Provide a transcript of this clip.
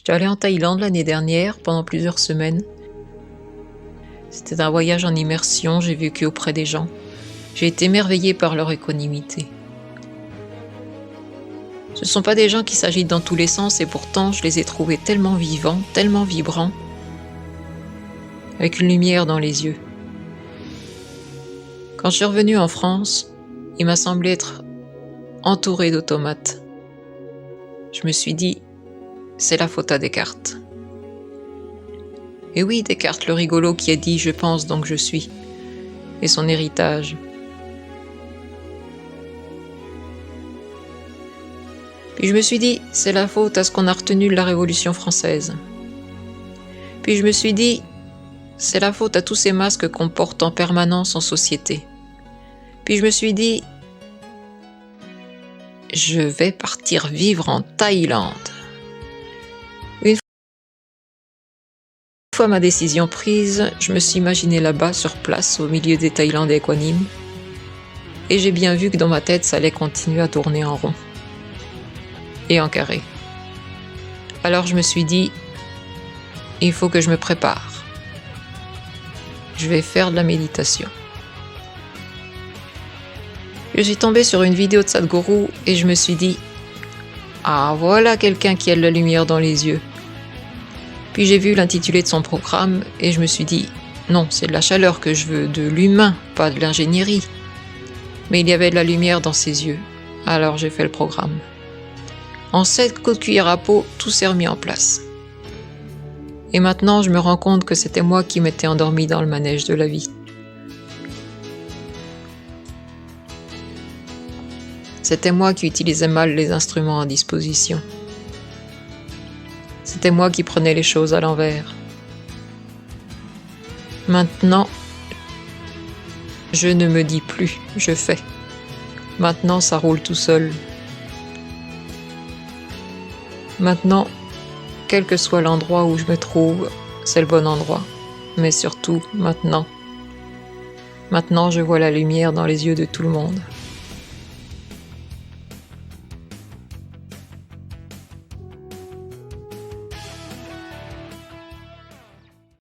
J'étais allée en Thaïlande l'année dernière pendant plusieurs semaines. C'était un voyage en immersion, j'ai vécu auprès des gens. J'ai été émerveillée par leur équanimité. Ce ne sont pas des gens qui s'agitent dans tous les sens et pourtant je les ai trouvés tellement vivants, tellement vibrants, avec une lumière dans les yeux. Quand je suis revenue en France, il m'a semblé être entourée d'automates. Je me suis dit, c'est la faute à Descartes. Et oui, Descartes le rigolo qui a dit « je pense donc je suis » et son héritage. Puis je me suis dit, c'est la faute à ce qu'on a retenu de la Révolution française. Puis je me suis dit, c'est la faute à tous ces masques qu'on porte en permanence en société. Puis je me suis dit, je vais partir vivre en Thaïlande. Une fois ma décision prise, je me suis imaginée là-bas, sur place, au milieu des Thaïlandais équanimes. Et j'ai bien vu que dans ma tête, ça allait continuer à tourner en rond. Et en carré. Alors je me suis dit, il faut que je me prépare. Je vais faire de la méditation. Je suis tombée sur une vidéo de Sadhguru et je me suis dit, ah voilà quelqu'un qui a de la lumière dans les yeux. Puis j'ai vu l'intitulé de son programme et je me suis dit, non, c'est de la chaleur que je veux, de l'humain, pas de l'ingénierie. Mais il y avait de la lumière dans ses yeux, alors j'ai fait le programme. En 7 coups de cuillère à peau, tout s'est remis en place. Et maintenant, je me rends compte que c'était moi qui m'étais endormie dans le manège de la vie. C'était moi qui utilisais mal les instruments à disposition. C'était moi qui prenais les choses à l'envers. Maintenant, je ne me dis plus, je fais. Maintenant, ça roule tout seul. Maintenant, quel que soit l'endroit où je me trouve, c'est le bon endroit. Mais surtout, maintenant, je vois la lumière dans les yeux de tout le monde.